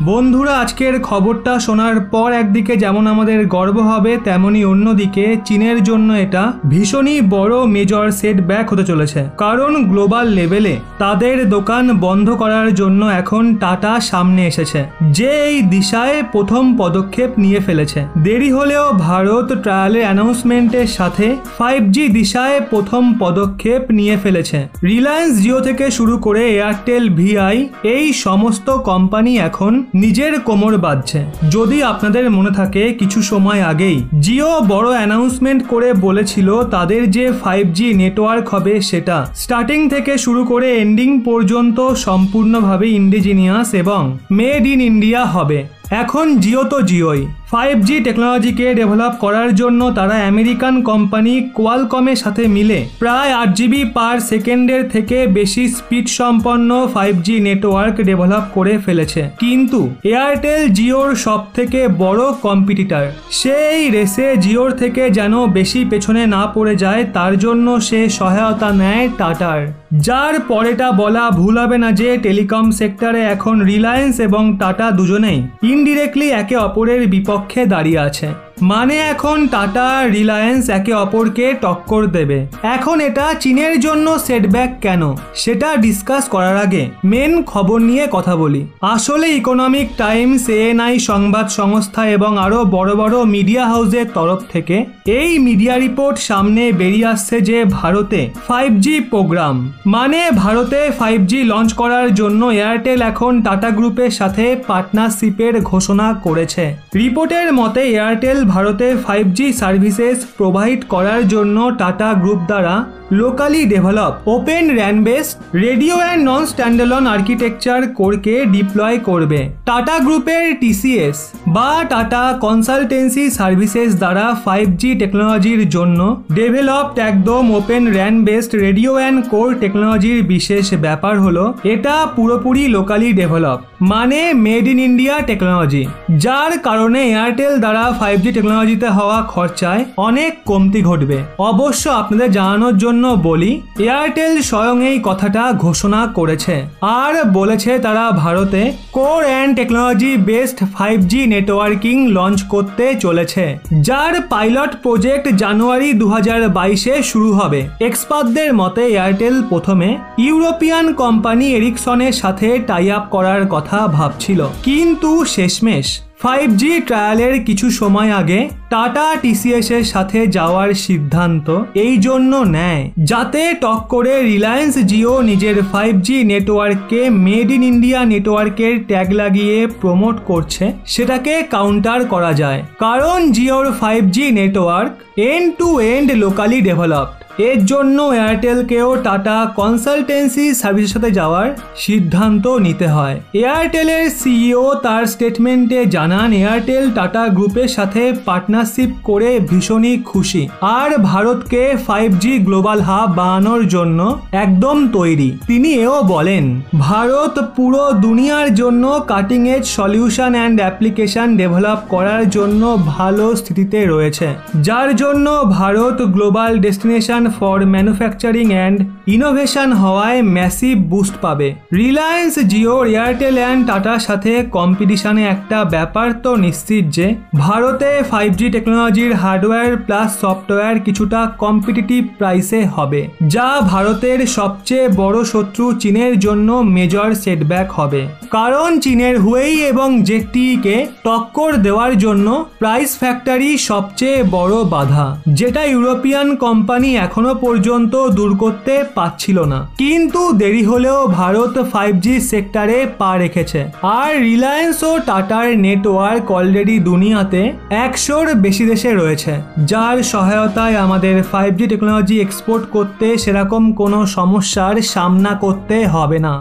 বন্ধুরা, আজকের খবরটা শোনার পর একদিকে যেমন আমাদের গর্ব হবে, তেমনি অন্যদিকে চীনের জন্য এটা ভীষণই বড় মেজর সেটব্যাক হতে চলেছে। কারণ গ্লোবাল লেভেলে তাদের দোকান বন্ধ করার জন্য এখন টাটা সামনে এসেছে, যে এই দিশায় প্রথম পদক্ষেপ নিয়ে ফেলেছে। দেরি হলেও ভারত ট্রায়ালের অ্যানাউন্সমেন্টের সাথে 5G দিশায় প্রথম পদক্ষেপ নিয়ে ফেলেছে। রিলায়েন্স জিও থেকে শুরু করে এয়ারটেল, ভিআই, এই সমস্ত কোম্পানি এখন নিজের কোমর বাঁধছে। যদি আপনাদের মনে থাকে, কিছু সময় আগেই জিও বড় অ্যানাউন্সমেন্ট করে বলেছিল তাদের যে 5G নেটওয়ার্ক হবে সেটা স্টার্টিং থেকে শুরু করে এন্ডিং পর্যন্ত সম্পূর্ণভাবে ইন্ডিজিনিয়াস এবং মেড ইন ইন্ডিয়া হবে। এখন জিও তো জিওই 5G টেকনোলজিকে ডেভেলপ করার জন্য তারা আমেরিকান কোম্পানি কোয়ালকমের সাথে মিলে প্রায় 8GB পার সেকেন্ডের থেকে বেশি স্পিড সম্পন্ন 5G নেটওয়ার্ক ডেভেলপ করে ফেলেছে। কিন্তু এয়ারটেল জিওর সব থেকে বড় কম্পিটিটর, সেই রেসে জিওর থেকে যেন বেশি পেছনে না পড়ে যায় তার জন্য সে সহায়তা নেয় টাটার। যার পরেটা বলা ভুল হবে না যে টেলিকম সেক্টরে এখন রিলায়েন্স এবং টাটা দুজনেই ইনডিরেক্টলি একে অপরের বিপক্ষে দাঁড়িয়ে আছে। মানে এখন টাটা রিলায়েন্স একে অপরকে টক্কর দেবে। এখন এটা চীনের জন্য সেটব্যাক কেন, সেটা ডিসকাস করার আগে মেন খবর নিয়ে কথা বলি। আসলে ইকোনমিক টাইমস, এএনআই সংবাদ সংস্থা এবং আরো বড় বড় মিডিয়া হাউসের তরফ থেকে এই মিডিয়া রিপোর্ট সামনে বেরিয়ে আসছে যে ভারতে 5G প্রোগ্রাম, মানে ভারতে 5G লঞ্চ করার জন্য এয়ারটেল এখন টাটা গ্রুপের সাথে পার্টনারশিপের ঘোষণা করেছে। রিপোর্টের মতে এয়ারটেল ভারতে 5G সার্ভিসেস প্রোভাইড করার জন্য টাটা গ্রুপ দ্বারা locally develop open RAN based radio and non standalone architecture কোরকে ডিপ্লয় করবে। টাটা গ্রুপের টিসিএস বা টাটা কনসালটেন্সি সার্ভিসেস দ্বারা 5G টেকনোলজির জন্য ডেভেলপড একদম open RAN based radio and core টেকনোলজির বিশেষ ব্যাপার হলো এটা পুরোপুরি লোকালি ডেভেলপ, মানে মেড ইন ইন্ডিয়া টেকনোলজি, যার কারণে এয়ারটেল দ্বারা 5G টেকনোলজিতে হওয়া খরচায় অনেক কমতি ঘটবে। অবশ্য আপনাদের জানানোর জন্য বলি, এয়ারটেল স্বয়ং এই কথাটা ঘোষণা করেছে আর বলেছে তারা ভারতে core and technology based 5G networking launch করতে চলেছে, যার পাইলট প্রজেক্ট জানুয়ারি 2022-এ শুরু হবে। এক্সপার্টদের মতে এয়ারটেল প্রথমে ইউরোপিয়ান কোম্পানি এরিকসনের সাথে টাই আপ করার কথা ভাবছিল, কিন্তু শেষমেশ 5G ট্রায়ালের কিছু সময় আগে টাটা টিসিএস এর সাথে যাওয়ার সিদ্ধান্ত এই জন্য নেয় যাতে টক্করে রিলায়েন্স জিও নিজের 5G নেটওয়ার্ককে মেড ইন ইন্ডিয়া নেটওয়ার্কের ট্যাগ লাগিয়ে প্রমোট করছে সেটাকে কাউন্টার করা যায়। কারণ জিওর 5G network end to end locally developed, এর জন্য এয়ারটেলকেও টাটা কনসালটেন্সি সার্ভিসের সাথে যাওয়ার সিদ্ধান্ত নিতে হয়। এয়ারটেলের সিইও তার স্টেটমেন্টে জানান এয়ারটেল টাটা গ্রুপের সাথে পার্টনারশিপ করে ভীষণই খুশি আর ভারতকে 5G গ্লোবাল হাব বানানোর জন্য একদম তৈরি। তিনি এও বলেন ভারত পুরো দুনিয়ার জন্য cutting edge solution and application develop করার জন্য ভালো স্থিতিতে রয়েছে, যার জন্য Bharat global destination for manufacturing and innovation হওয়ায় ম্যাসিভ বুস্ট পাবে। রিলায়েন্স জিও, এয়ারটেল অ্যান্ড টাটার সাথে কম্পিটিশনে একটা ব্যাপার তো নিশ্চিত যে ভারতে 5G টেকনোলজির হার্ডওয়্যার প্লাস সফটওয়্যার কিছুটা কম্পিটিটিভ প্রাইসে হবে, যা ভারতের সবচেয়ে বড় শত্রু চীনের জন্য মেজর সেটব্যাক হবে। কারণ চীনের হুয়েই এবং জেডটিইকে টক্কর দেওয়ার জন্য প্রাইস ফ্যাক্টরি সবচেয়ে বড় বাধা, যেটা ইউরোপিয়ান কোম্পানি এখনো পর্যন্ত দূর করতে পারছিল না। কিন্তু দেরি হলেও ভারত 5G সেক্টরে পা রেখেছে আর রিলায়েন্স ও টাটার নেটওয়ার্ক অলরেডি দুনিয়াতে 100-র বেশি দেশে রয়েছে, যার সহায়তায় আমাদের 5G টেকনোলজি এক্সপোর্ট করতে সেরকম কোনো সমস্যার সামনা করতে হবে না।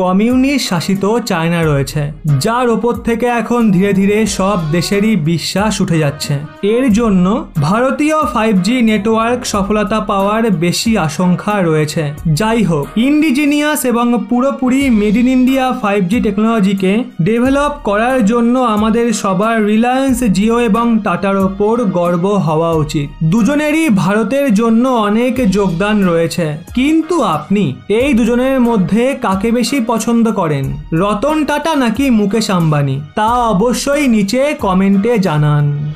কমিউনিস্ট শাসিত চায়না রয়েছে, যার ওপর থেকে এখন ধীরে ধীরে সব দেশেরই বিশ্বাস উঠে যাচ্ছে। এর জন্য ভারতীয় 5G নেটওয়ার্ক সফলতা পাওয়ার বেশি আশঙ্কা রয়েছে। যাই হোক, ইন্ডিজিনিয়াস এবং পুরোপুরি মেড ইন ইন্ডিয়া 5G টেকনোলজিকে ডেভেলপ করার জন্য আমাদের সবার রিলায়েন্স জিও এবং টাটার ওপর গর্ব হওয়া উচিত। দুজনেরই ভারতের জন্য অনেক যোগদান রয়েছে, কিন্তু আপনি এই দুজনের মধ্যে কাকে বেশি পছন্দ করেন, রতন টাটা নাকি মুকেশ আম্বানি? তা অবশ্যই নিচে কমেন্টে জানান।